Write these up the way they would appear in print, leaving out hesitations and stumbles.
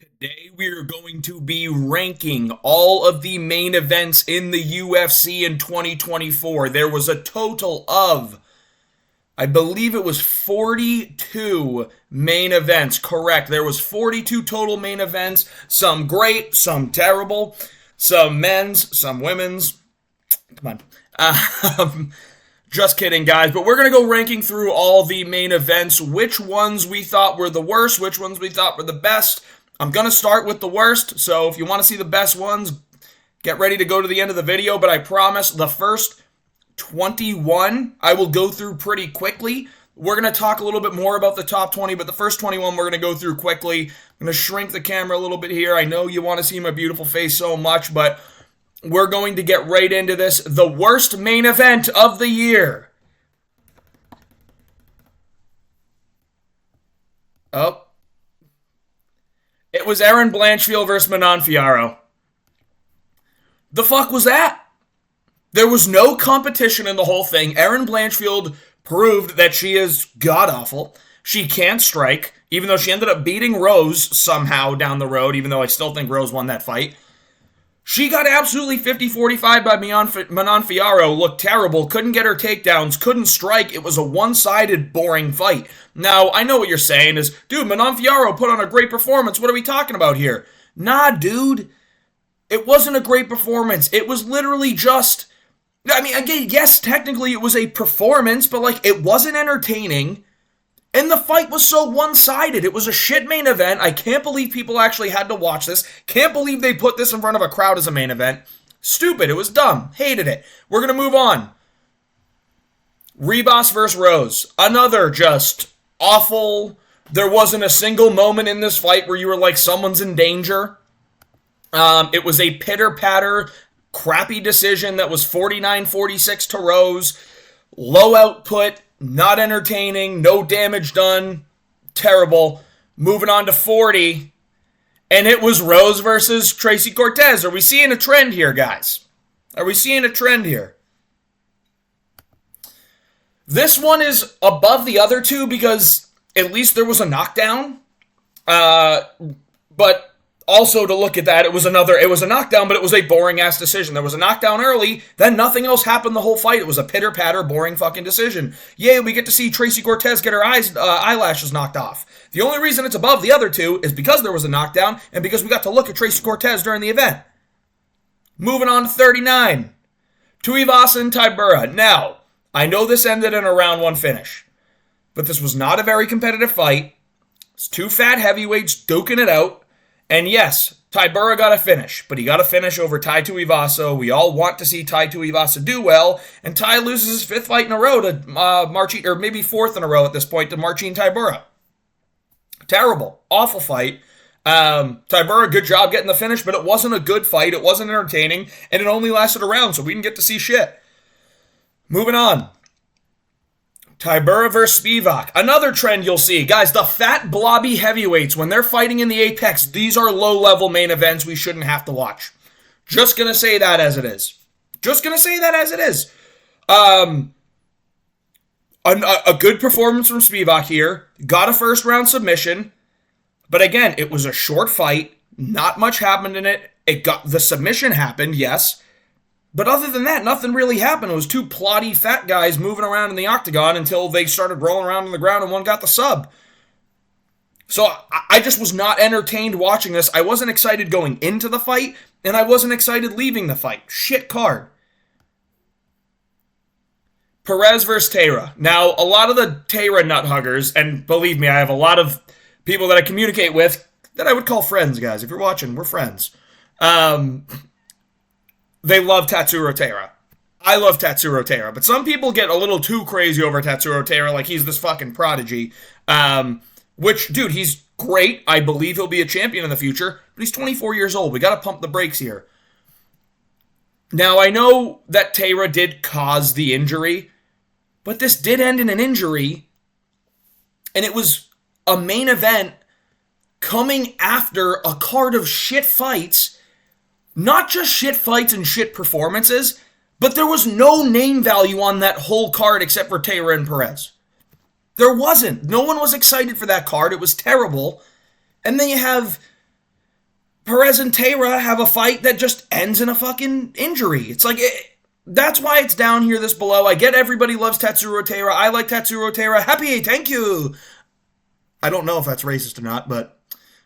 Today we are going to be ranking all of the main events in the UFC in 2024. There was a total of, I believe it was 42 main events. Correct. There was 42 total main events. Some great, some terrible, some men's, some women's. Come on. Just kidding, guys. But we're going to go ranking through all the main events, which ones we thought were the worst, which ones we thought were the best. I'm going to start with the worst, so if you want to see the best ones, get ready to go to the end of the video, but I promise the first 21 I will go through pretty quickly. We're going to talk a little bit more about the top 20, but the first 21 we're going to go through quickly. I'm going to shrink the camera a little bit here. I know you want to see my beautiful face so much, but we're going to get right into this. The worst main event of the year. Oh. It was Erin Blanchfield versus Manon Fiorot. The fuck was that? There was no competition in the whole thing. Erin Blanchfield proved that she is god-awful. She can't strike, even though she ended up beating Rose somehow down the road, even though I still think Rose won that fight. She got absolutely 50-45 by Manon Fiorot, looked terrible, couldn't get her takedowns, couldn't strike. It was a one-sided, boring fight. Now, I know what you're saying is, dude, Manon Fiorot put on a great performance. What are we talking about here? Nah, dude. It wasn't a great performance. It was literally just... I mean, again, yes, technically it was a performance, but, it wasn't entertaining. And the fight was so one-sided. It was a shit main event. I can't believe people actually had to watch this. Can't believe they put this in front of a crowd as a main event. Stupid. It was dumb. Hated it. We're going to move on. Ribas versus Rose. Another just awful. There wasn't a single moment in this fight where you were like, someone's in danger. It was a pitter-patter, crappy decision that was 49-46 to Rose. Low output. Not entertaining, no damage done, terrible. Moving on to 40, and it was Rose versus Tracy Cortez. Are we seeing a trend here, guys? Are we seeing a trend here? This one is above the other two because at least there was a knockdown. But also to look at that, it was a knockdown, but it was a boring-ass decision. There was a knockdown early, then nothing else happened the whole fight. It was a pitter-patter, boring fucking decision. Yay, we get to see Tracy Cortez get her eyelashes knocked off. The only reason it's above the other two is because there was a knockdown and because we got to look at Tracy Cortez during the event. Moving on to 39. Tuivasa and Tybura. Now, I know this ended in a round one finish, but this was not a very competitive fight. It's two fat heavyweights duking it out. And yes, Tybura got a finish, but he got a finish over Tai Tuivasa. We all want to see Tai Tuivasa do well, and Tai loses his fifth fight in a row to Marcin, or maybe fourth in a row at this point, to Marcin Tybura. Terrible, awful fight. Tybura, good job getting the finish, but it wasn't a good fight. It wasn't entertaining, and it only lasted a round, so we didn't get to see shit. Moving on. Tybura versus Spivak. Another trend you'll see. Guys, the fat, blobby heavyweights, when they're fighting in the Apex, these are low-level main events we shouldn't have to watch. Just gonna say that as it is. Just gonna say that as it is. A good performance from Spivak here. Got a first-round submission. But again, it was a short fight. Not much happened in it. The submission happened, yes. But other than that, nothing really happened. It was two plotty fat guys moving around in the octagon until they started rolling around on the ground and one got the sub. So I just was not entertained watching this. I wasn't excited going into the fight, and I wasn't excited leaving the fight. Shit card. Perez versus Taira. Now, a lot of the Taira nut huggers, and believe me, I have a lot of people that I communicate with that I would call friends, guys. If you're watching, we're friends. They love Tatsuro Taira. I love Tatsuro Taira, but some people get a little too crazy over Tatsuro Taira, like he's this fucking prodigy. Which, dude, he's great. I believe he'll be a champion in the future, but he's 24 years old. We gotta pump the brakes here. Now, I know that Taira did cause the injury, but this did end in an injury, and it was a main event coming after a card of shit fights. Not just shit fights and shit performances, but there was no name value on that whole card except for Taira and Perez. There wasn't. No one was excited for that card. It was terrible. And then you have Perez and Taira have a fight that just ends in a fucking injury. It's like, that's why it's down here this below. I get everybody loves Tatsuro Taira. I like Tatsuro Taira. Happy, thank you. I don't know if that's racist or not, but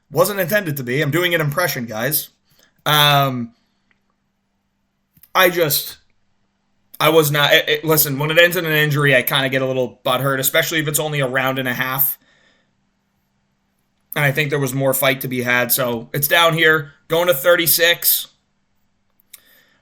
wasn't intended to be. I'm doing an impression, guys. I was not... listen, when it ends in an injury, I kind of get a little butthurt, especially if it's only a round and a half. And I think there was more fight to be had, so it's down here. Going to 36.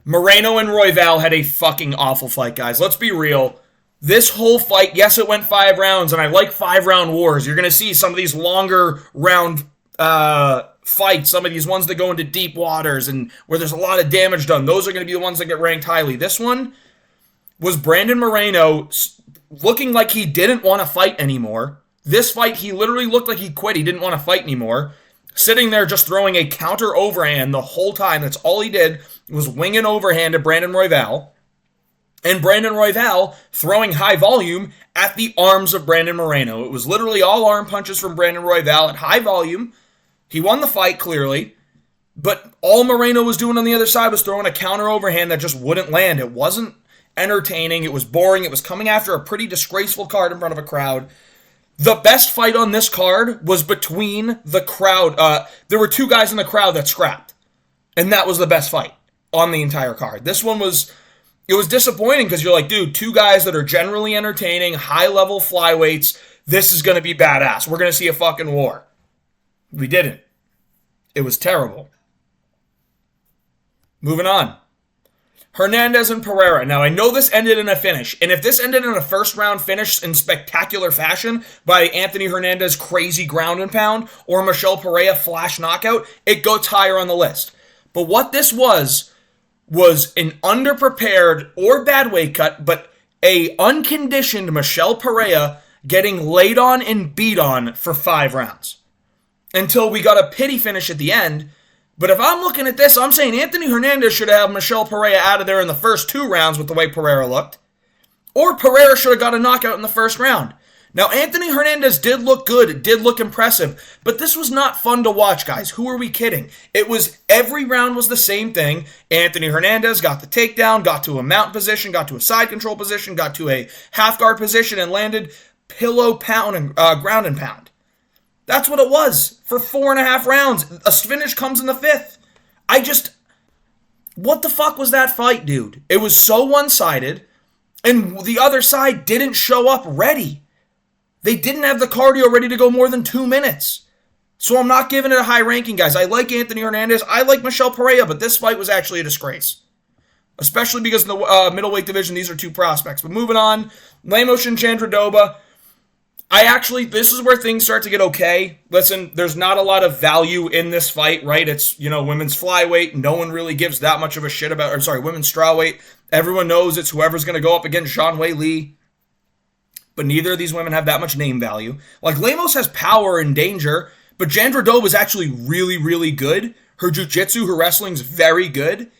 Moreno and Royval had a fucking awful fight, guys. Let's be real. This whole fight, yes, it went 5 rounds, and I like 5-round wars. You're going to see some of these longer round fights, some of these ones that go into deep waters and where there's a lot of damage done. Those are going to be the ones that get ranked highly. This one was Brandon Moreno looking like he didn't want to fight anymore. This fight, he literally looked like he quit. He didn't want to fight anymore. Sitting there just throwing a counter overhand the whole time. That's all he did was wing an overhand at Brandon Royval. And Brandon Royval throwing high volume at the arms of Brandon Moreno. It was literally all arm punches from Brandon Royval at high volume. He won the fight, clearly. But all Moreno was doing on the other side was throwing a counter overhand that just wouldn't land. It wasn't entertaining. It was boring. It was coming after a pretty disgraceful card in front of a crowd. The best fight on this card was between the crowd. There were 2 guys in the crowd that scrapped. And that was the best fight on the entire card. This one was... It was disappointing because you're like, dude, 2 guys that are generally entertaining, high-level flyweights. This is going to be badass. We're going to see a fucking war. We didn't. It was terrible. Moving on. Hernandez and Pereira. Now, I know this ended in a finish, and if this ended in a first-round finish in spectacular fashion by Anthony Hernandez crazy ground and pound or Michel Pereira flash knockout, it goes higher on the list. But what this was an underprepared or bad weight cut, but a unconditioned Michel Pereira getting laid on and beat on for 5 rounds. Until we got a pity finish at the end. But if I'm looking at this, I'm saying Anthony Hernandez should have Michel Pereira out of there in the first 2 rounds with the way Pereira looked. Or Pereira should have got a knockout in the first round. Now, Anthony Hernandez did look good. It did look impressive. But this was not fun to watch, guys. Who are we kidding? It was, every round was the same thing. Anthony Hernandez got the takedown, got to a mount position, got to a side control position, got to a half guard position, and landed pillow pound and ground and pound. That's what it was for 4.5 rounds. A finish comes in the 5th. What the fuck was that fight, dude? It was so one-sided, and the other side didn't show up ready. They didn't have the cardio ready to go more than 2 minutes. So I'm not giving it a high ranking, guys. I like Anthony Hernandez. I like Michel Pereira, but this fight was actually a disgrace. Especially because in the middleweight division, these are 2 prospects. But moving on, Lemos and Chandradoba. This is where things start to get okay. Listen, there's not a lot of value in this fight, right? It's, women's flyweight. No one really gives that much of a shit about, women's strawweight. Everyone knows it's whoever's going to go up against Zhang Wei Li. But neither of these women have that much name value. Like, Lemos has power and danger, but Chandradoba is actually really, really good. Her jiu-jitsu, her wrestling's very good.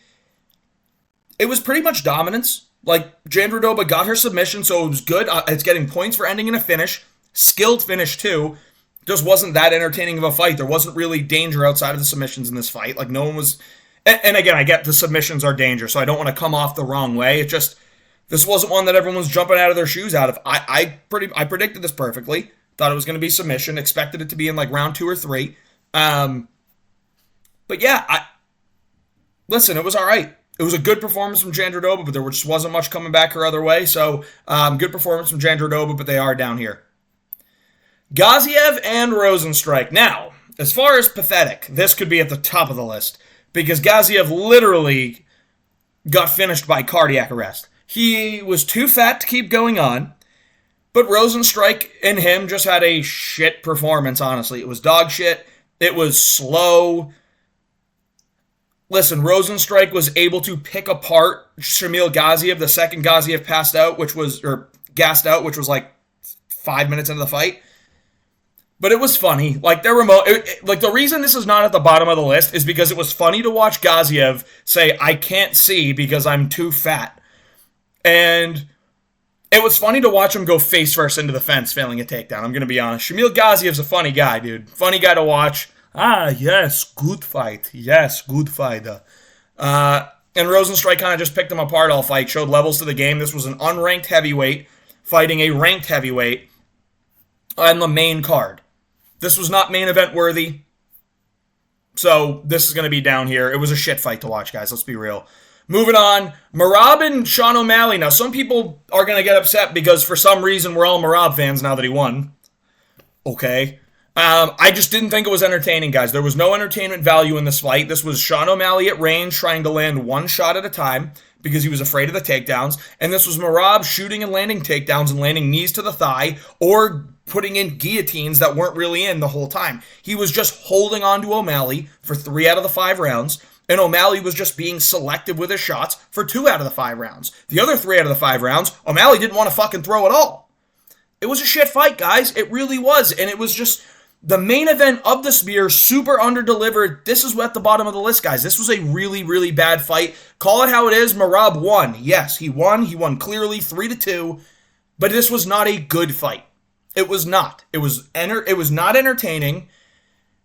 It was pretty much dominance. Like, Chandradoba got her submission, so it was good. It's getting points for ending in a finish. Skilled finish, too. Just wasn't that entertaining of a fight. There wasn't really danger outside of the submissions in this fight. Like, no one was... And again, I get the submissions are danger, so I don't want to come off the wrong way. It just... This wasn't one that everyone was jumping out of their shoes out of. I predicted this perfectly. Thought it was going to be submission. Expected it to be in, like, round 2 or 3. But, yeah, listen, it was all right. It was a good performance from Chandradoba, but there just wasn't much coming back her other way. So, good performance from Chandradoba, but they are down here. Gaziev and Rozenstruik. Now, as far as pathetic, this could be at the top of the list because Gaziev literally got finished by cardiac arrest. He was too fat to keep going on, but Rozenstruik and him just had a shit performance, honestly. It was dog shit. It was slow. Listen, Rozenstruik was able to pick apart Shamil Gaziev the second Gaziev gassed out, which was like 5 minutes into the fight. But it was funny. Like, the reason this is not at the bottom of the list is because it was funny to watch Gaziev say, I can't see because I'm too fat. And it was funny to watch him go face first into the fence, failing a takedown. I'm going to be honest. Shamil Gaziev's a funny guy, dude. Funny guy to watch. Ah, yes, good fight. Yes, good fight. And Rosenstrike kind of just picked him apart all fight, showed levels to the game. This was an unranked heavyweight fighting a ranked heavyweight on the main card. This was not main event worthy. So this is going to be down here. It was a shit fight to watch, guys. Let's be real. Moving on, Merab and Sean O'Malley. Now, some people are going to get upset because for some reason we're all Merab fans now that he won. Okay. I just didn't think it was entertaining, guys. There was no entertainment value in this fight. This was Sean O'Malley at range trying to land one shot at a time because he was afraid of the takedowns. And this was Merab shooting and landing takedowns and landing knees to the thigh or putting in guillotines that weren't really in the whole time. He was just holding on to O'Malley for 3 out of the 5 rounds. And O'Malley was just being selective with his shots for 2 out of the 5 rounds. The other 3 out of the 5 rounds, O'Malley didn't want to fucking throw at all. It was a shit fight, guys. It really was. And it was just the main event of the Spear, super under-delivered. This is at the bottom of the list, guys. This was a really, really bad fight. Call it how it is. Merab won. Yes, he won. He won clearly 3-2. But this was not a good fight. It was not. It was not entertaining.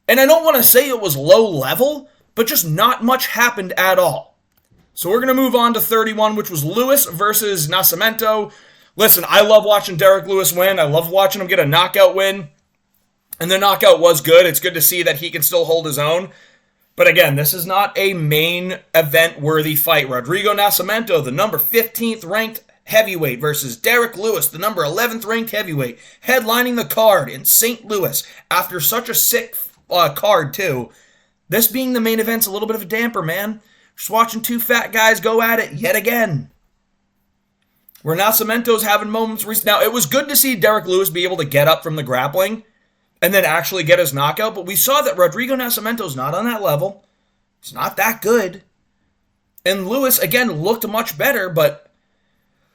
And I don't want to say it was low level, but just not much happened at all. So we're going to move on to 31, which was Lewis versus Nascimento. Listen, I love watching Derek Lewis win. I love watching him get a knockout win. And the knockout was good. It's good to see that he can still hold his own. But again, this is not a main event-worthy fight. Rodrigo Nascimento, the number 15th ranked heavyweight, versus Derek Lewis, the number 11th ranked heavyweight, headlining the card in St. Louis after such a sick card, too. This being the main event's a little bit of a damper, man. Just watching 2 fat guys go at it yet again. Where Nascimento's having moments. Now, it was good to see Derek Lewis be able to get up from the grappling and then actually get his knockout, but we saw that Rodrigo Nascimento's not on that level. He's not that good. And Lewis, again, looked much better, but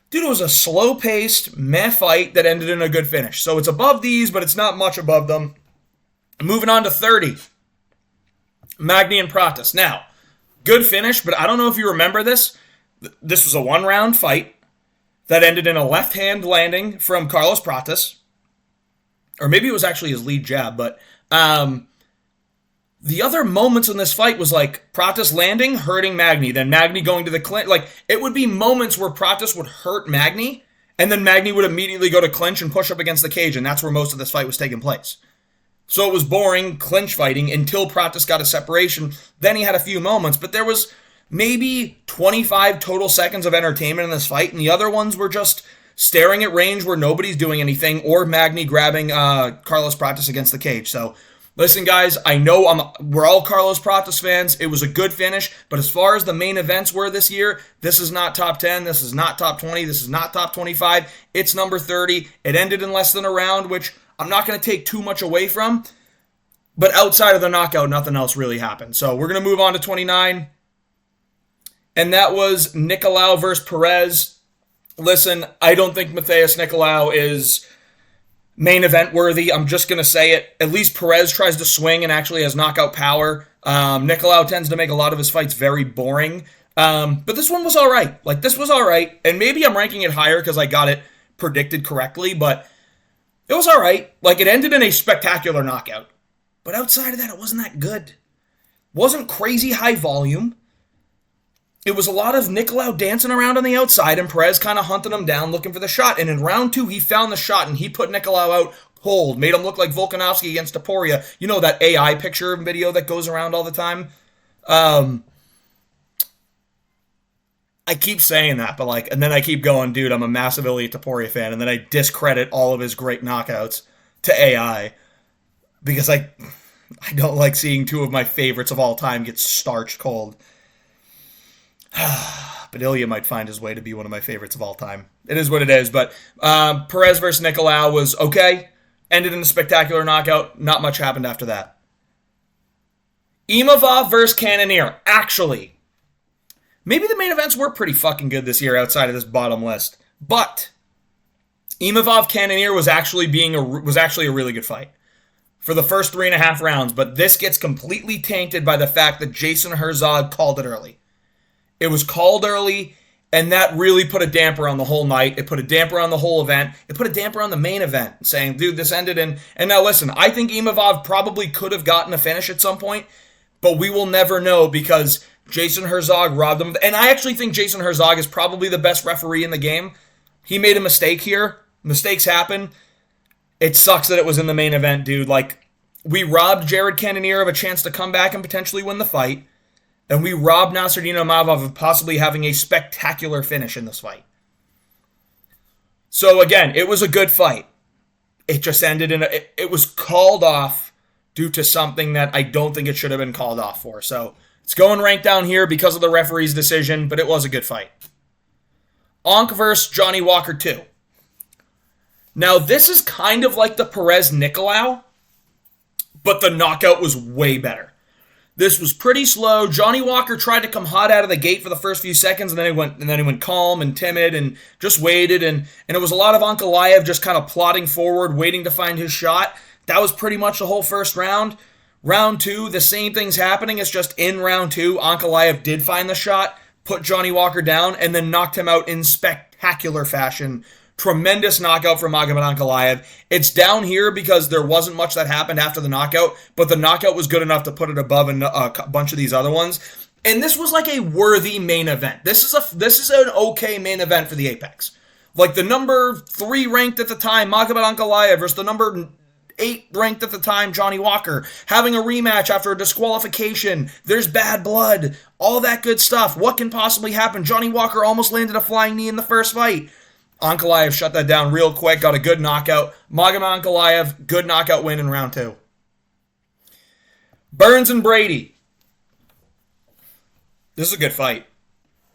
dude, it was a slow-paced, meh fight that ended in a good finish. So it's above these, but it's not much above them. Moving on to 30. Magny and Pratis. Now, good finish, but I don't know if you remember this. This was a 1-round fight that ended in a left-hand landing from Carlos Pratis. Or maybe it was actually his lead jab, but the other moments in this fight was like Pratis landing, hurting Magny, then Magny going to the clinch. Like, it would be moments where Pratis would hurt Magny, and then Magny would immediately go to clinch and push up against the cage, and that's where most of this fight was taking place. So it was boring clinch fighting until Pratis got a separation. Then he had a few moments, but there was maybe 25 total seconds of entertainment in this fight, and the other ones were just staring at range where nobody's doing anything, or Magny grabbing Carlos Pratis against the cage. So, listen, guys, I know we're all Carlos Pratis fans. It was a good finish, but as far as the main events were this year, this is not top 10, this is not top 20, this is not top 25. It's number 30. It ended in less than a round, which I'm not going to take too much away from, but outside of the knockout, nothing else really happened. So we're going to move on to 29, and that was Nicolau versus Perez. Listen, I don't think Matheus Nicolau is main event worthy. I'm just going to say it. At least Perez tries to swing and actually has knockout power. Nicolau tends to make a lot of his fights very boring. But this one was all right. Like, this was all right. And maybe I'm ranking it higher because I got it predicted correctly, but it was all right. Like, it ended in a spectacular knockout. But outside of that, it wasn't that good. Wasn't crazy high volume. It was a lot of Nicolau dancing around on the outside and Perez kind of hunting him down looking for the shot. And in round 2, he found the shot and he put Nicolau out cold. Made him look like Volkanovski against Topuria. You know that AI picture and video that goes around all the time? I keep saying that, but and then I keep going, dude, I'm a massive Ilia Topuria fan. And then I discredit all of his great knockouts to AI because I don't like seeing 2 of my favorites of all time get starched cold. But Ilya might find his way to be one of my favorites of all time. It is what it is, but Perez versus Nicolau was okay. Ended in a spectacular knockout. Not much happened after that. Imavov versus Cannonier. Actually, maybe the main events were pretty fucking good this year outside of this bottom list. But Imavov Cannonier was actually a really good fight for the first 3.5 rounds, but this gets completely tainted by the fact that Jason Herzog called it early. It was called early, And that really put a damper on the whole night. It put a damper on the whole event. It put a damper on the main event, saying, dude, this ended in... And now listen, I think Imavov probably could have gotten a finish at some point, but we will never know because Jason Herzog robbed him. And I actually think Jason Herzog is probably the best referee in the game. He made a mistake here. Mistakes happen. It sucks that it was in the main event, dude. Like, we robbed Jared Cannonier of a chance to come back and potentially win the fight. And we robbed Nassourdine Imavov of possibly having a spectacular finish in this fight. So again, it was a good fight. It just ended in it was called off due to something that I don't think it should have been called off for. So it's going ranked down here because of the referee's decision, but it was a good fight. Onk versus Johnny Walker 2. Now this is kind of like the Perez-Nicolau, but the knockout was way better. This was pretty slow. Johnny Walker tried to come hot out of the gate for the first few seconds, and then he went calm and timid and just waited. And it was a lot of Ankalaev just kind of plodding forward, waiting to find his shot. That was pretty much the whole first round. Round 2, the same thing's happening. It's just in round 2, Ankalaev did find the shot, put Johnny Walker down, and then knocked him out in spectacular fashion. Tremendous knockout from Magomed Ankalaev. It's down here because there wasn't much that happened after the knockout, but the knockout was good enough to put it above a bunch of these other ones. And this was like a worthy main event. This is an okay main event for the Apex. Like the number 3 ranked at the time, Magomed Ankalaev versus the number 8 ranked at the time, Johnny Walker, having a rematch after a disqualification. There's bad blood, all that good stuff. What can possibly happen? Johnny Walker almost landed a flying knee in the first fight. Ankalaev shut that down real quick, got a good knockout. Magomed Ankalaev, good knockout win in round 2. Burns and Brady. This is a good fight.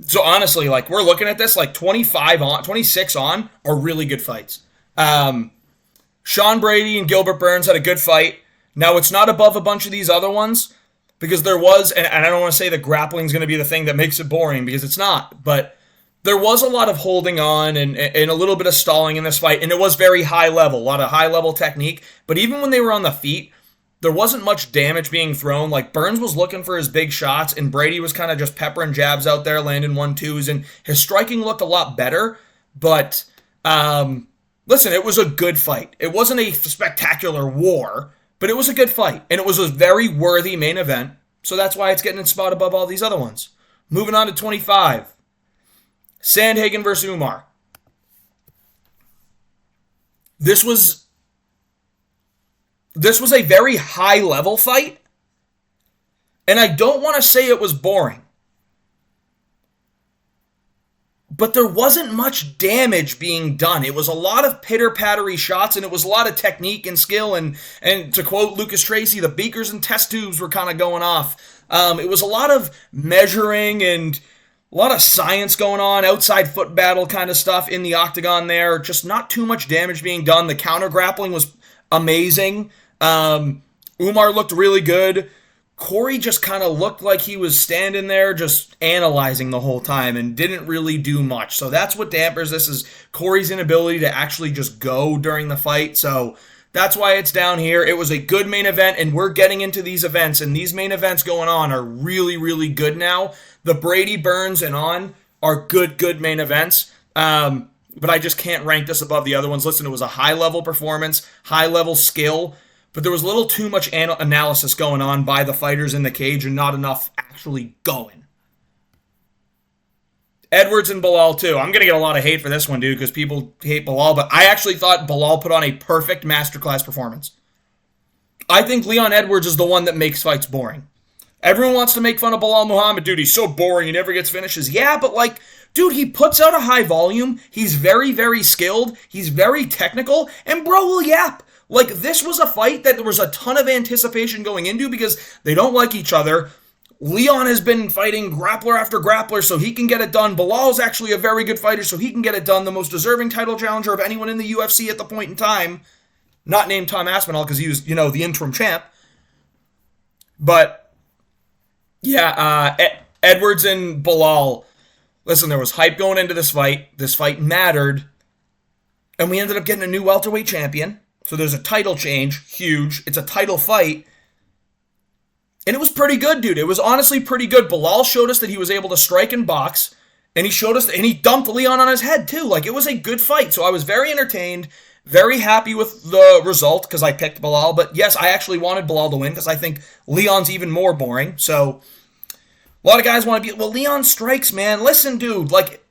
So honestly, like we're looking at this, like 26 on are really good fights. Sean Brady and Gilbert Burns had a good fight. Now it's not above a bunch of these other ones because there was, and I don't want to say that grappling is going to be the thing that makes it boring because it's not, but there was a lot of holding on and a little bit of stalling in this fight, and it was very high level, a lot of high level technique. But even when they were on the feet, there wasn't much damage being thrown. Like Burns was looking for his big shots, and Brady was kind of just peppering jabs out there, landing 1-2s, and his striking looked a lot better. But listen, it was a good fight. It wasn't a spectacular war, but it was a good fight, and it was a very worthy main event. So that's why it's getting its spot above all these other ones. Moving on to 25. Sandhagen versus Umar. This was a very high-level fight, and I don't want to say it was boring, but there wasn't much damage being done. It was a lot of pitter-pattery shots, and it was a lot of technique and skill, and to quote Lucas Tracy, the beakers and test tubes were kind of going off. It was a lot of measuring and a lot of science going on, outside foot battle kind of stuff in the octagon there. Just not too much damage being done. The counter grappling was amazing. Umar looked really good. Corey just kind of looked like he was standing there just analyzing the whole time and didn't really do much. So that's what dampers this is Corey's inability to actually just go during the fight. So that's why it's down here. It was a good main event, and we're getting into these events, and these main events going on are really, really good now. The Brady, Burns, and on are good main events, but I just can't rank this above the other ones. Listen, it was a high-level performance, high-level skill, but there was a little too much analysis going on by the fighters in the cage and not enough actually going. Edwards and Belal, too. I'm going to get a lot of hate for this one, dude, because people hate Belal, but I actually thought Belal put on a perfect masterclass performance. I think Leon Edwards is the one that makes fights boring. Everyone wants to make fun of Belal Muhammad. Dude, he's so boring. He never gets finishes. Yeah, but like, dude, he puts out a high volume. He's very, very skilled. He's very technical. And bro will yap. Like, this was a fight that there was a ton of anticipation going into because they don't like each other. Leon has been fighting grappler after grappler, so he can get it done. Belal's actually a very good fighter, so he can get it done. The most deserving title challenger of anyone in the UFC at the point in time. Not named Tom Aspinall because he was, the interim champ. But, yeah, Edwards and Belal. Listen, there was hype going into this fight. This fight mattered. And we ended up getting a new welterweight champion. So there's a title change. Huge. It's a title fight. And it was pretty good, dude. It was honestly pretty good. Belal showed us that he was able to strike and box. And he showed us, and he dumped Leon on his head too. Like, it was a good fight. So I was very entertained, very happy with the result because I picked Belal. But yes, I actually wanted Belal to win because I think Leon's even more boring. So a lot of guys want to be, well, Leon strikes, man. Listen, dude, like,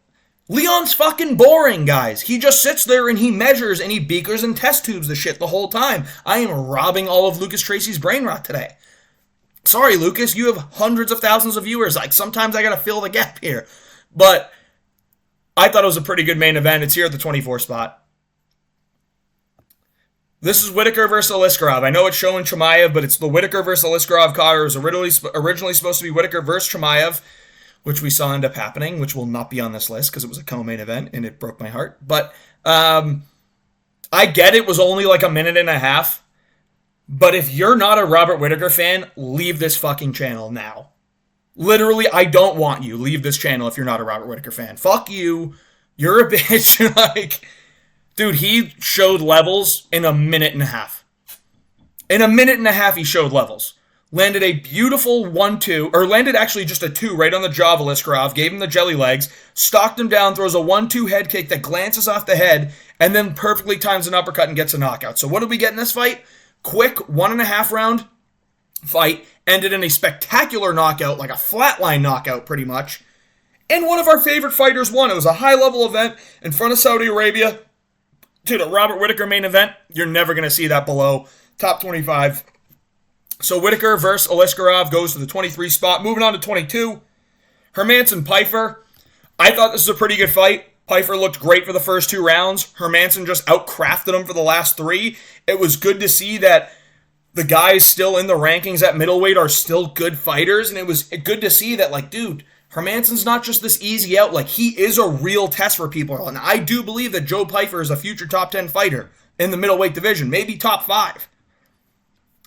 Leon's fucking boring, guys. He just sits there and he measures and he beakers and test tubes the shit the whole time. I am robbing all of Lucas Tracy's brain rot today. Sorry, Lucas, you have hundreds of thousands of viewers. Like, sometimes I gotta fill the gap here. But I thought it was a pretty good main event. It's here at the 24 spot. This is Whittaker versus Aliskerov. I know it's showing Chimaev, but it's the Whittaker versus Aliskerov card. It was originally supposed to be Whittaker versus Chimaev, which we saw end up happening, which will not be on this list because it was a co-main event, and it broke my heart. But I get it was only like a minute and a half, but if you're not a Robert Whittaker fan, leave this fucking channel now. Literally, I don't want you. Leave this channel if you're not a Robert Whittaker fan. Fuck you. You're a bitch. Like, dude, he showed levels in a minute and a half. In a minute and a half, he showed levels. Landed a beautiful 1-2, or landed actually just a 2 right on the jaw of Aliskerov, gave him the jelly legs, stalked him down, throws a 1-2 head kick that glances off the head, and then perfectly times an uppercut and gets a knockout. So what did we get in this fight? Quick 1.5 round fight, ended in a spectacular knockout, like a flatline knockout pretty much. And one of our favorite fighters won. It was a high-level event in front of Saudi Arabia. Dude, a Robert Whittaker main event, you're never going to see that below top 25. So Whittaker versus Aliskerov goes to the 23 spot. Moving on to 22. Hermansson Pyfer. I thought this was a pretty good fight. Pyfer looked great for the first 2 rounds. Hermansson just outcrafted him for the last 3. It was good to see that the guys still in the rankings at middleweight are still good fighters, and it was good to see that, like, dude, Hermansson's not just this easy out. Like, he is a real test for people, and I do believe that Joe Pyfer is a future top 10 fighter in the middleweight division, maybe top 5.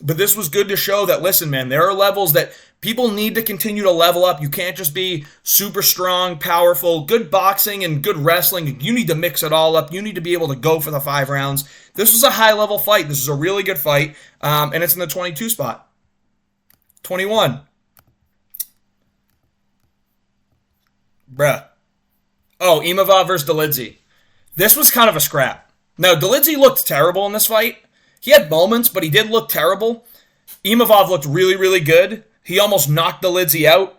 But this was good to show that, listen, man, there are levels that people need to continue to level up. You can't just be super strong, powerful, good boxing and good wrestling. You need to mix it all up. You need to be able to go for the 5 rounds. This was a high-level fight. This is a really good fight, and it's in the 22 spot. 21. Bruh. Oh, Imavov versus Dolidze. This was kind of a scrap. Now, Dolidze looked terrible in this fight. He had moments, but he did look terrible. Imavov looked really, really good. He almost knocked Dolidze out.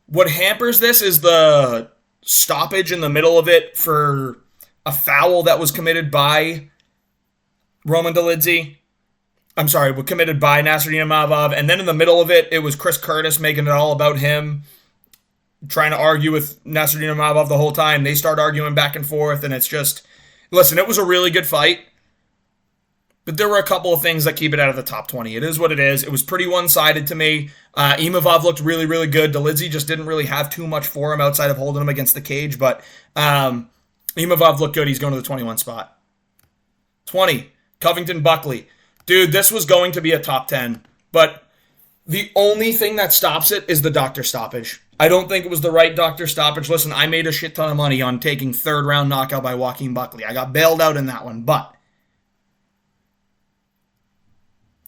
What hampers this is the stoppage in the middle of it for a foul that was committed by Roman Dolidze. I'm sorry, committed by Nassourdine Imavov. And then in the middle of it, it was Chris Curtis making it all about him, trying to argue with Nassourdine Imavov the whole time. They start arguing back and forth, and it's just, listen, it was a really good fight. But there were a couple of things that keep it out of the top 20. It is what it is. It was pretty one-sided to me. Imavov looked really, really good. Dolidze just didn't really have too much for him outside of holding him against the cage. But Imavov looked good. He's going to the 21 spot. 20, Covington Buckley. Dude, this was going to be a top 10. But the only thing that stops it is the doctor stoppage. I don't think it was the right doctor stoppage. Listen, I made a shit ton of money on taking 3rd round knockout by Joaquin Buckley. I got bailed out in that one. But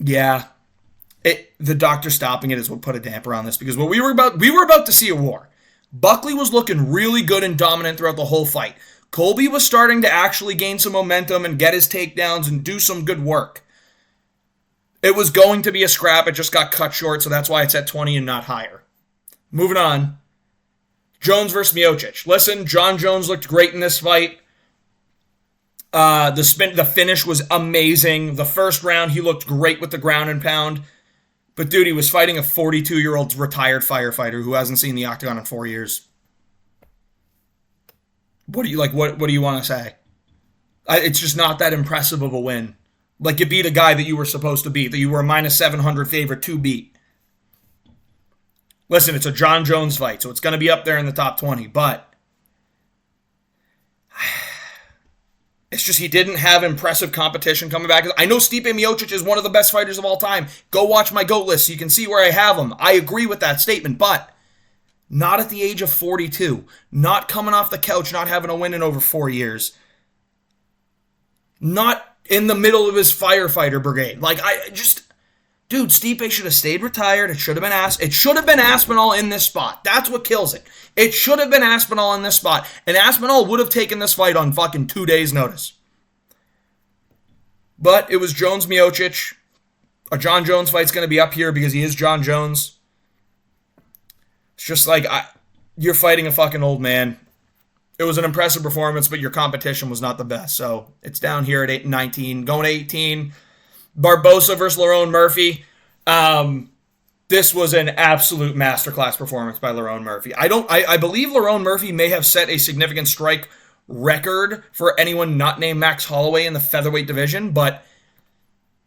yeah, the doctor stopping it is what put a damper on this, because what we were about to see a war. Buckley was looking really good and dominant throughout the whole fight. Colby was starting to actually gain some momentum and get his takedowns and do some good work. It was going to be a scrap. It just got cut short, so that's why it's at 20 and not higher. Moving on. Jones versus Miocic. Listen, John Jones looked great in this fight. The finish was amazing. The first round, he looked great with the ground and pound. But dude, he was fighting a 42-year-old retired firefighter who hasn't seen the octagon in 4 years. What do you What do you want to say? It's just not that impressive of a win. Like, you beat a guy that you were supposed to beat, that you were a minus 700 favorite to beat. Listen, it's a John Jones fight, so it's going to be up there in the top 20, but it's just he didn't have impressive competition coming back. I know Stipe Miocic is one of the best fighters of all time. Go watch my GOAT list so you can see where I have him. I agree with that statement, but not at the age of 42. Not coming off the couch, not having a win in over 4 years. Not in the middle of his firefighter brigade. Dude, Stipe should have stayed retired. It should have been Aspinall in this spot. That's what kills it. It should have been Aspinall in this spot. And Aspinall would have taken this fight on fucking 2 days' notice. But it was Jones Miocic. A John Jones fight's going to be up here because he is John Jones. It's just like, you're fighting a fucking old man. It was an impressive performance, but your competition was not the best. So it's down here at 19. Going to 18. Barbosa versus Lerone Murphy. This was an absolute masterclass performance by Lerone Murphy. I believe Lerone Murphy may have set a significant strike record for anyone not named Max Holloway in the featherweight division, but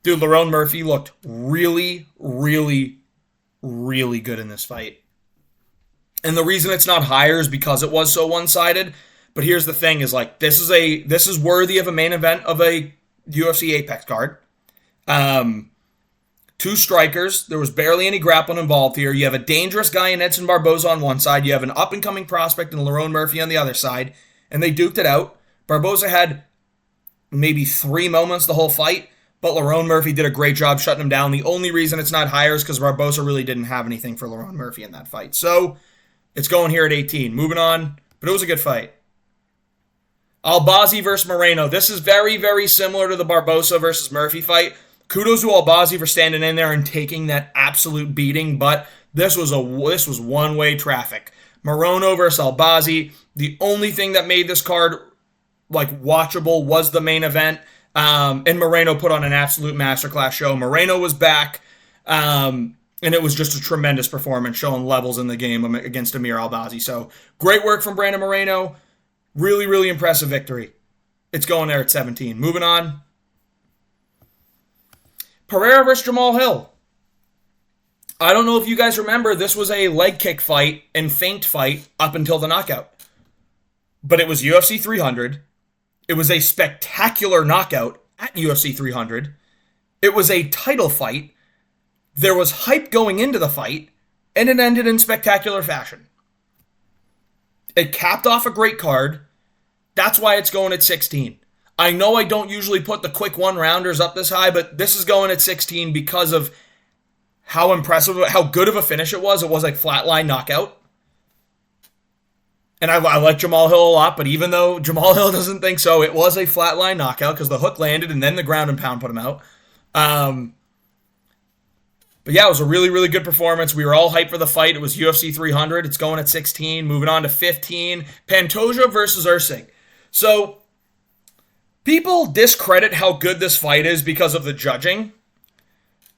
dude, Lerone Murphy looked really, really, really good in this fight. And the reason it's not higher is because it was so one-sided. But here's the thing: is like this is worthy of a main event of a UFC Apex card. 2 strikers. There was barely any grappling involved here. You have a dangerous guy in Edson Barboza on one side. You have an up-and-coming prospect in Lerone Murphy on the other side. And they duked it out. Barboza had maybe 3 moments the whole fight, but Lerone Murphy did a great job shutting him down. The only reason it's not higher is because Barboza really didn't have anything for Lerone Murphy in that fight. So it's going here at 18. Moving on, but it was a good fight. Albazi versus Moreno. This is very, very similar to the Barboza versus Murphy fight. Kudos to Albazi for standing in there and taking that absolute beating, but this was one-way traffic. Moreno versus Albazi. The only thing that made this card watchable was the main event, and Moreno put on an absolute masterclass show. Moreno was back, and it was just a tremendous performance, showing levels in the game against Amir Albazi. So great work from Brandon Moreno. Really, really impressive victory. It's going there at 17. Moving on. Pereira versus Jamal Hill. I don't know if you guys remember, this was a leg kick fight and feint fight up until the knockout. But it was UFC 300. It was a spectacular knockout at UFC 300. It was a title fight. There was hype going into the fight, and it ended in spectacular fashion. It capped off a great card. That's why it's going at 16. I know I don't usually put the quick one-rounders up this high, but this is going at 16 because of how impressive, how good of a finish it was. It was like flatline knockout. And I like Jamal Hill a lot, but even though Jamal Hill doesn't think so, it was a flatline knockout because the hook landed and then the ground and pound put him out. But yeah, it was a really, really good performance. We were all hyped for the fight. It was UFC 300. It's going at 16. Moving on to 15. Pantoja versus Usyk. So people discredit how good this fight is because of the judging.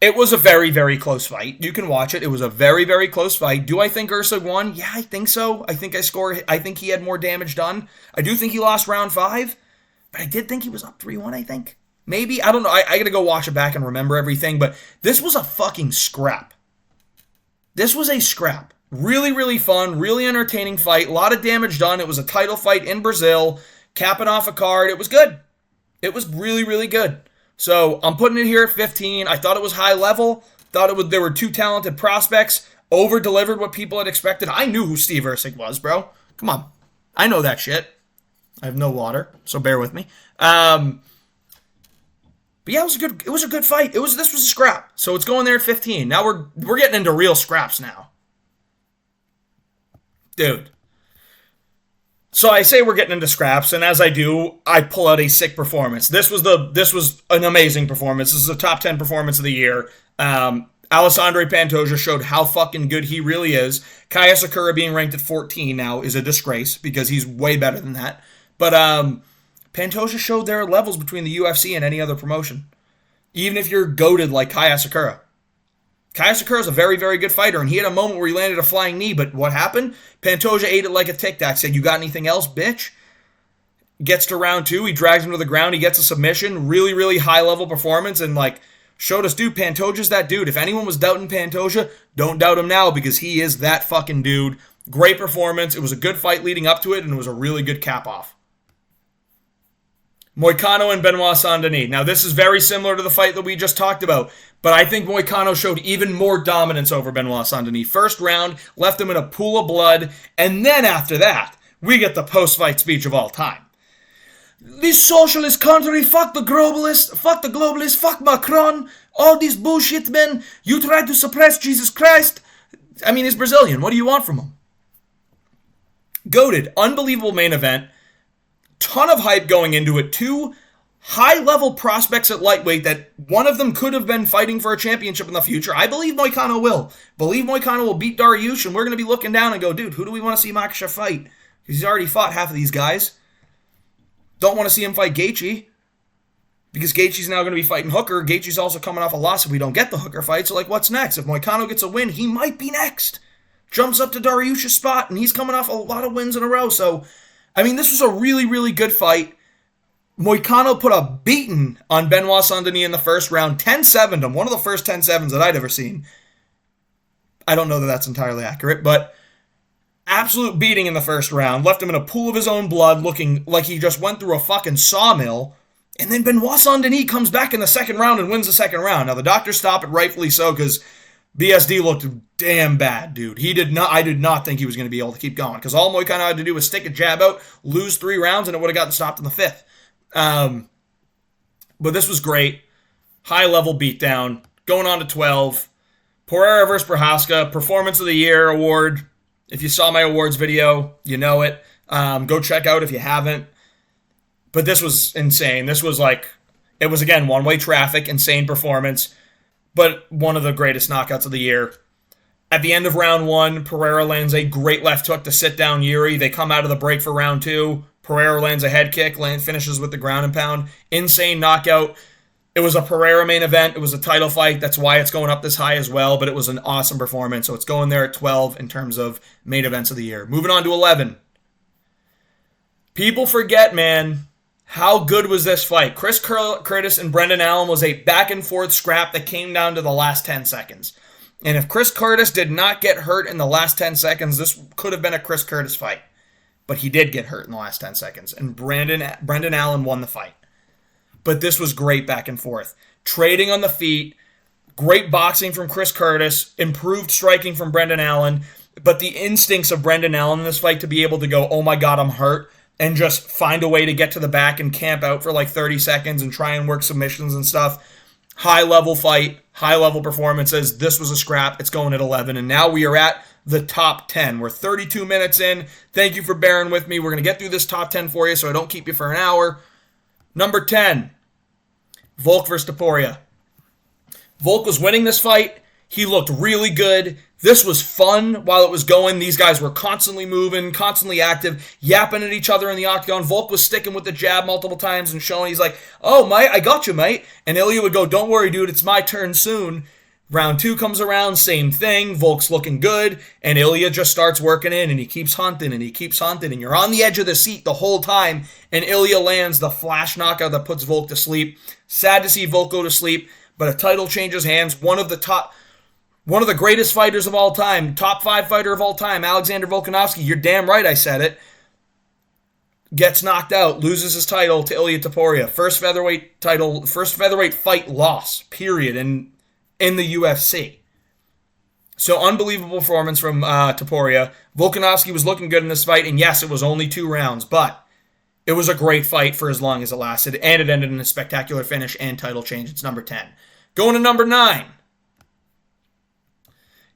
It was a very, very close fight. You can watch it. It was a very, very close fight. Do I think Usyk won? Yeah, I think so. I think he had more damage done. I do think he lost round 5, but I did think he was up 3-1, I think. Maybe. I don't know. I gotta go watch it back and remember everything, but this was a fucking scrap. This was a scrap. Really, really fun, really entertaining fight. A lot of damage done. It was a title fight in Brazil, capping off a card. It was good. It was really, really good. So I'm putting it here at 15. I thought it was high level. There were 2 talented prospects. Over-delivered what people had expected. I knew who Steve Usyk was, bro. Come on. I know that shit. I have no water, so bear with me. But yeah, it was a good fight. This was a scrap. So it's going there at 15. Now we're getting into real scraps now. Dude. So I say we're getting into scraps, and as I do, I pull out a sick performance. This was an amazing performance. This is a top 10 performance of the year. Alessandro Pantoja showed how fucking good he really is. Kaya Sakura being ranked at 14 now is a disgrace because he's way better than that. But Pantoja showed there are levels between the UFC and any other promotion. Even if you're goated like Kaya Sakura. Kaya Sakura is a very, very good fighter, and he had a moment where he landed a flying knee, but what happened? Pantoja ate it like a Tic Tac, said, "You got anything else, bitch?" Gets to round 2, he drags him to the ground, he gets a submission, really, really high-level performance, and showed us, dude, Pantoja's that dude. If anyone was doubting Pantoja, don't doubt him now, because he is that fucking dude. Great performance, it was a good fight leading up to it, and it was a really good cap-off. Moicano and Benoit Saint-Denis. Now, this is very similar to the fight that we just talked about, but I think Moicano showed even more dominance over Benoit Saint-Denis. First round, left him in a pool of blood, and then after that, we get the post-fight speech of all time. This socialist country, fuck the globalists, fuck Macron, All this bullshit, man. You tried to suppress Jesus Christ. I mean, he's Brazilian. What do you want from him? Goated. Unbelievable main event. Ton of hype going into it. Two high-level prospects at lightweight that one of them could have been fighting for a championship in the future. I believe Moicano will. Believe Moicano will beat Dariush, and we're going to be looking down and go, dude, who do we want to see Makhachev fight? Because he's already fought half of these guys. Don't want to see him fight Gaethje, because Gaethje's now going to be fighting Hooker. Gaethje's also coming off a loss if we don't get the Hooker fight, so what's next? If Moicano gets a win, he might be next. Jumps up to Dariush's spot, and he's coming off a lot of wins in a row, so, this was a really, really good fight. Moicano put a beating on Benoit Saint-Denis in the first round, 10-7'd him, one of the first 10-7s that I'd ever seen. I don't know that that's entirely accurate, but absolute beating in the first round, left him in a pool of his own blood, looking like he just went through a fucking sawmill, and then Benoit Saint-Denis comes back in the second round and wins the second round. Now, the doctors stop it, rightfully so, because BSD looked damn bad, dude. I did not think he was going to be able to keep going, because all Moicano had to do was stick a jab out, lose 3 rounds, and it would have gotten stopped in the 5th. But this was great. High-level beatdown. Going on to 12. Pereira versus Prochazka. Performance of the Year award. If you saw my awards video, you know it. Go check out if you haven't. But this was insane. This was it was, again, one-way traffic, insane performance, but one of the greatest knockouts of the year. At the end of round 1, Pereira lands a great left hook to sit down Yuri. They come out of the break for round 2. Pereira lands a head kick, finishes with the ground and pound. Insane knockout. It was a Pereira main event. It was a title fight. That's why it's going up this high as well, but it was an awesome performance. So it's going there at 12 in terms of main events of the year. Moving on to 11. People forget, man, how good was this fight? Chris Curtis and Brendan Allen was a back-and-forth scrap that came down to the last 10 seconds. And if Chris Curtis did not get hurt in the last 10 seconds, this could have been a Chris Curtis fight. But he did get hurt in the last 10 seconds, and Brendan Allen won the fight. But this was great back and forth. Trading on the feet, great boxing from Chris Curtis, improved striking from Brendan Allen, but the instincts of Brendan Allen in this fight to be able to go, oh my God, I'm hurt, and just find a way to get to the back and camp out for 30 seconds and try and work submissions and stuff. High-level fight, high-level performances. This was a scrap. It's going at 11, and now we are at the top 10. We're 32 minutes in. Thank you for bearing with me. We're going to get through this top 10 for you so I don't keep you for an hour. Number 10, Volk versus Topuria. Volk was winning this fight. He looked really good. This was fun while it was going. These guys were constantly moving, constantly active, yapping at each other in the octagon. Volk was sticking with the jab multiple times and showing, he's like, oh, mate, I got you, mate. And Ilya would go, don't worry, dude, it's my turn soon. Round 2 comes around, same thing. Volk's looking good, and Ilya just starts working in, and he keeps hunting, and you're on the edge of the seat the whole time, and Ilya lands the flash knockout that puts Volk to sleep. Sad to see Volk go to sleep, but a title changes hands. One of the greatest fighters of all time, top 5 fighter of all time, Alexander Volkanovski, you're damn right I said it, gets knocked out, loses his title to Ilia Topuria. First featherweight fight loss, period, in the UFC. So unbelievable performance from Topuria. Volkanovski was looking good in this fight, and yes, it was only 2 rounds, but it was a great fight for as long as it lasted, and it ended in a spectacular finish and title change. It's number 10. Going to number 9.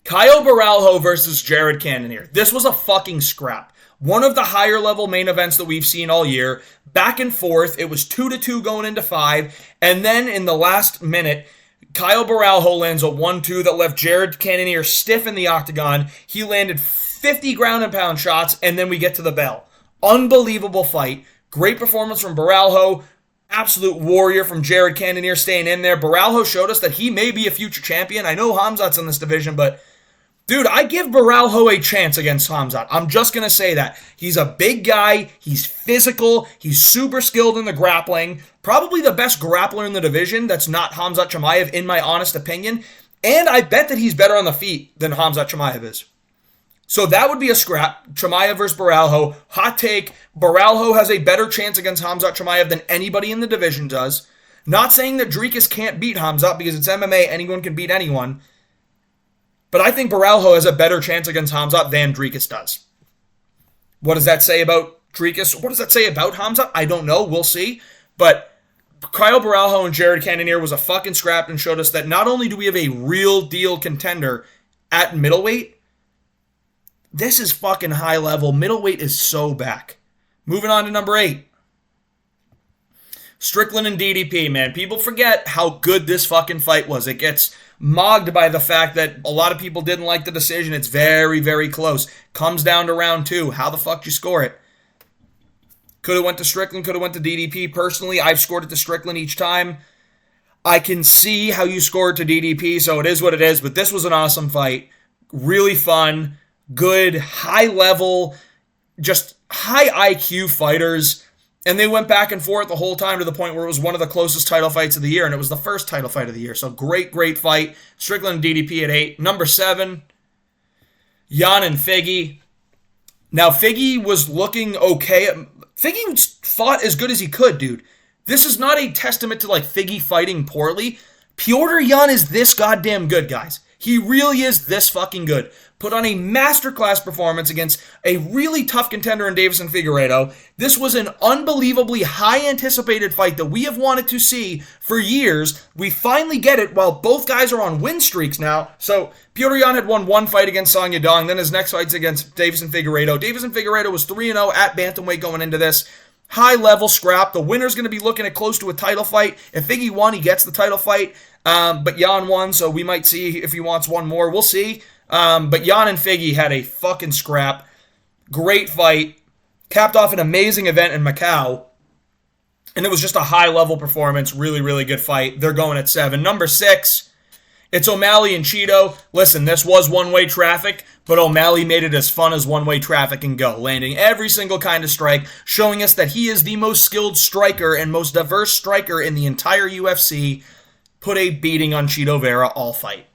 Caio Borralho versus Jared Cannonier. This was a fucking scrap. One of the higher level main events that we've seen all year. Back and forth. It was 2-2 going into 5. And then in the last minute, Caio Borralho lands a 1-2 that left Jared Cannonier stiff in the octagon. He landed 50 ground and pound shots, and then we get to the bell. Unbelievable fight. Great performance from Borralho. Absolute warrior from Jared Cannonier staying in there. Borralho showed us that he may be a future champion. I know Khamzat's in this division, but dude, I give Borralho a chance against Khamzat. I'm just going to say that. He's a big guy. He's physical. He's super skilled in the grappling. Probably the best grappler in the division. That's not Khamzat Chimaev, in my honest opinion. And I bet that he's better on the feet than Khamzat Chimaev is. So that would be a scrap. Chimaev versus Borralho. Hot take. Borralho has a better chance against Khamzat Chimaev than anybody in the division does. Not saying that Dricus can't beat Khamzat because it's MMA. Anyone can beat anyone. But I think Borralho has a better chance against Khamzat than Dricus does. What does that say about Dricus? What does that say about Khamzat? I don't know. We'll see. But Kyle Baralho and Jared Cannonier was a fucking scrap and showed us that not only do we have a real deal contender at middleweight, this is fucking high level. Middleweight is so back. Moving on to number 8. Strickland and DDP, man. People forget how good this fucking fight was. It gets mogged by the fact that a lot of people didn't like the decision. It's very, very close. Comes down to round 2. How the fuck do you score it? Could have went to Strickland, could have went to DDP. Personally, I've scored it to Strickland each time. I can see how you scored to DDP, so it is what it is. But this was an awesome fight. Really fun, good, high level, just high IQ fighters. And they went back and forth the whole time to the point where it was one of the closest title fights of the year, and it was the first title fight of the year. So great, great fight. Strickland and DDP at 8. Number 7, Yan and Figgy. Now, Figgy was looking okay. Figgy fought as good as he could, dude. This is not a testament to, like, Figgy fighting poorly. Petr Yan is this goddamn good, guys. He really is this fucking good. Put on a masterclass performance against a really tough contender in Deiveson Figueiredo. This was an unbelievably high anticipated fight that we have wanted to see for years. We finally get it while both guys are on win streaks now. So Petr Yan had won one fight against Song Yadong, then his next fight's against Deiveson Figueiredo. Deiveson Figueiredo was 3-0 at bantamweight going into this. High level scrap. The winner's going to be looking at close to a title fight. If Figgy won, he gets the title fight. But Yan won, so we might see if he wants one more. We'll see. But Yan and Figgy had a fucking scrap. Great fight. Capped off an amazing event in Macau. And it was just a high-level performance. Really, really good fight. They're going at 7. Number 6, it's O'Malley and Cheeto. Listen, this was one-way traffic, but O'Malley made it as fun as one-way traffic can go, landing every single kind of strike, showing us that he is the most skilled striker and most diverse striker in the entire UFC. Put a beating on Cheeto Vera all fight.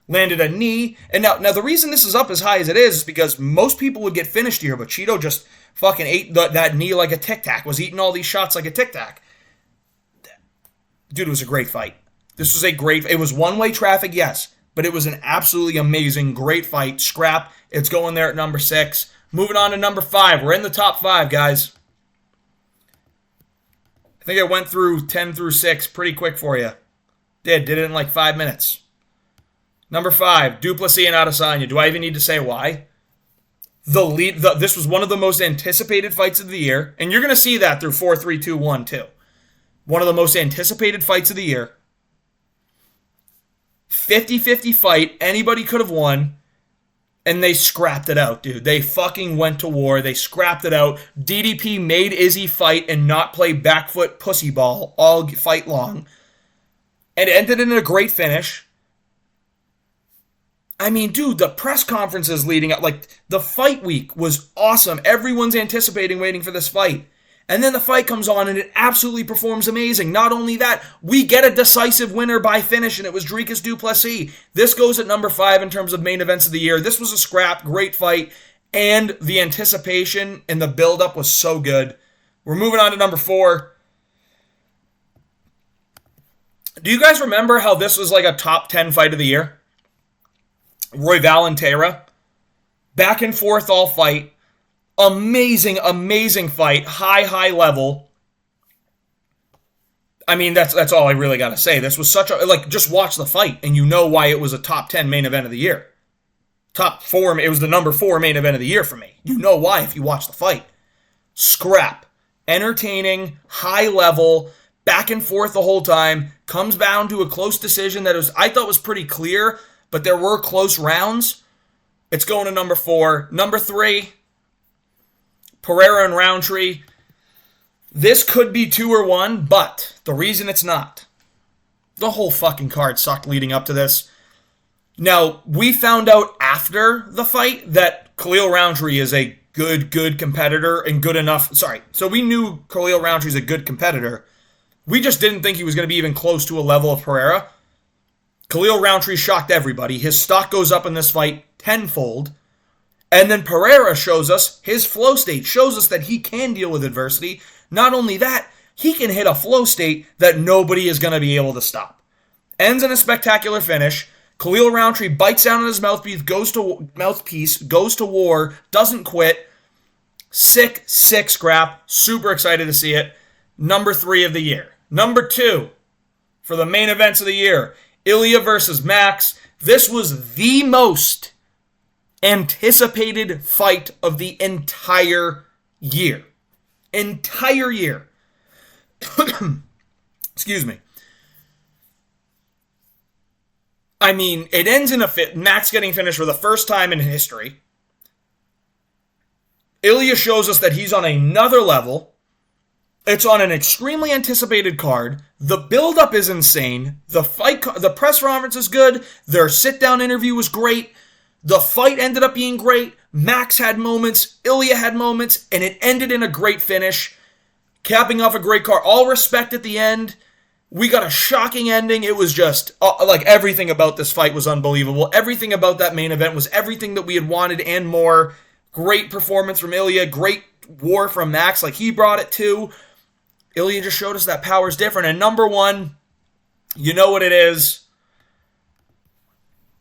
Landed a knee, and now the reason this is up as high as it is because most people would get finished here, but Cheeto just fucking ate that knee like a Tic Tac, was eating all these shots like a Tic Tac. Dude, it was a great fight. This was it was one-way traffic, yes, but it was an absolutely amazing, great fight. Scrap, it's going there at number 6. Moving on to number 5. We're in the top 5, guys. I think I went through 10 through 6 pretty quick for you. Did it in like 5 minutes. Number 5, Du Plessis and Adesanya. Do I even need to say why? This was one of the most anticipated fights of the year, and you're going to see that through 4, 3, 2, 1, too. One of the most anticipated fights of the year. 50-50 fight, anybody could have won, and they scrapped it out, dude. They fucking went to war. They scrapped it out. DDP made Izzy fight and not play back foot pussy ball all fight long. And it ended in a great finish. I mean, dude, the press conferences leading up, like, the fight week was awesome. Everyone's anticipating waiting for this fight. And then the fight comes on and it absolutely performs amazing. Not only that, we get a decisive winner by finish, and it was Dricus Du Plessis. This goes at number 5 in terms of main events of the year. This was a scrap, great fight, and the anticipation and the build-up was so good. We're moving on to number 4. Do you guys remember how this was like a top 10 fight of the year? Royval and Taylor. Back and forth all fight. Amazing, amazing fight. High level. I mean, that's all I really got to say. This was such a, like, just watch the fight and you know why it was a top 10 main event of the year. Top 4, it was the number 4 main event of the year for me. You know why if you watch the fight. Scrap. Entertaining, high level, back and forth the whole time. Comes down to a close decision that I thought was pretty clear, but there were close rounds. It's going to number 4. Number 3, Pereira and Roundtree. This could be 2 or 1, but the reason it's not, the whole fucking card sucked leading up to this. Now, we found out after the fight that Khalil Roundtree is a good competitor and good enough. So we knew Khalil Roundtree's a good competitor. We just didn't think he was going to be even close to a level of Pereira. Khalil Roundtree shocked everybody. His stock goes up in this fight tenfold. And then Pereira shows us his flow state, shows us that he can deal with adversity. Not only that, he can hit a flow state that nobody is going to be able to stop. Ends in a spectacular finish. Khalil Roundtree bites down on his mouthpiece, goes to war, doesn't quit. Sick scrap. Super excited to see it. Number 3 of the year. Number 2, for the main events of the year, Ilya versus Max. This was the most anticipated fight of the entire year. Entire year. Excuse me. I mean, it ends in a fit. Max getting finished for the first time in history. Ilya shows us that he's on another level. It's on an extremely anticipated card. The build-up is insane. The press conference is good. Their sit-down interview was great. The fight ended up being great. Max had moments. Ilya had moments. And it ended in a great finish. Capping off a great card. All respect at the end. We got a shocking ending. It was just, like, everything about this fight was unbelievable. Everything about that main event was everything that we had wanted and more. Great performance from Ilya. Great war from Max. Like, he brought it too. Ilya just showed us that power's different. And number 1, you know what it is.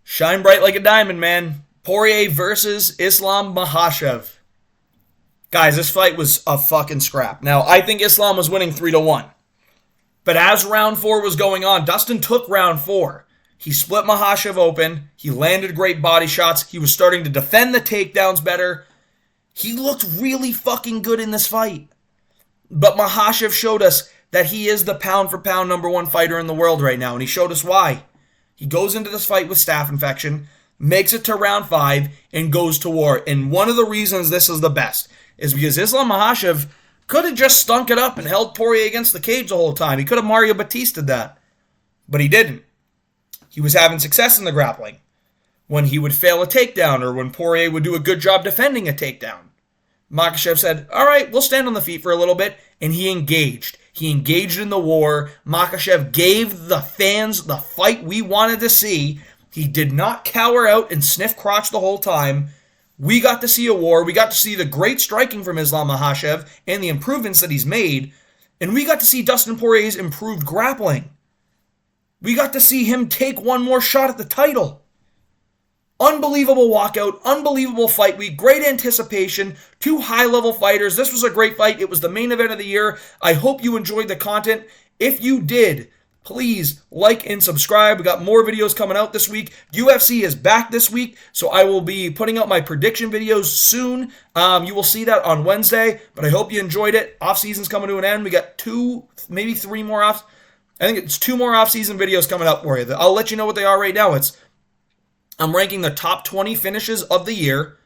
Shine bright like a diamond, man. Poirier versus Islam Makhachev. Guys, this fight was a fucking scrap. Now, I think Islam was winning 3-1. But as round 4 was going on, Dustin took round 4. He split Makhachev open. He landed great body shots. He was starting to defend the takedowns better. He looked really fucking good in this fight. But Makhachev showed us that he is the pound-for-pound number 1 fighter in the world right now, and he showed us why. He goes into this fight with staph infection, makes it to round 5, and goes to war. And one of the reasons this is the best is because Islam Makhachev could have just stunk it up and held Poirier against the cage the whole time. He could have Mario Batista'd that. But he didn't. He was having success in the grappling. When he would fail a takedown or when Poirier would do a good job defending a takedown, Makhachev said, all right, we'll stand on the feet for a little bit, and he engaged. He engaged in the war. Makhachev gave the fans the fight we wanted to see. He did not cower out and sniff crotch the whole time. We got to see a war. We got to see the great striking from Islam Makhachev and the improvements that he's made. And we got to see Dustin Poirier's improved grappling. We got to see him take one more shot at the title. Unbelievable walkout, unbelievable fight week, great anticipation, 2 high-level fighters. This was a great fight. It was the main event of the year. I hope you enjoyed the content. If you did, please like and subscribe. We got more videos coming out this week. UFC is back this week, so I will be putting out my prediction videos soon. You will see that on Wednesday, but I hope you enjoyed it. Off-season's coming to an end. We got 2, maybe 3 more off. I think it's 2 more off-season videos coming up for you. I'll let you know what they are right now. I'm ranking the top 20 finishes of the year,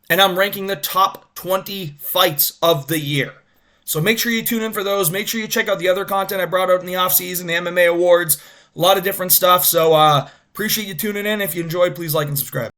and I'm ranking the top 20 fights of the year. So make sure you tune in for those. Make sure you check out the other content I brought out in the offseason, the MMA awards, a lot of different stuff. So appreciate you tuning in. If you enjoyed, please like and subscribe.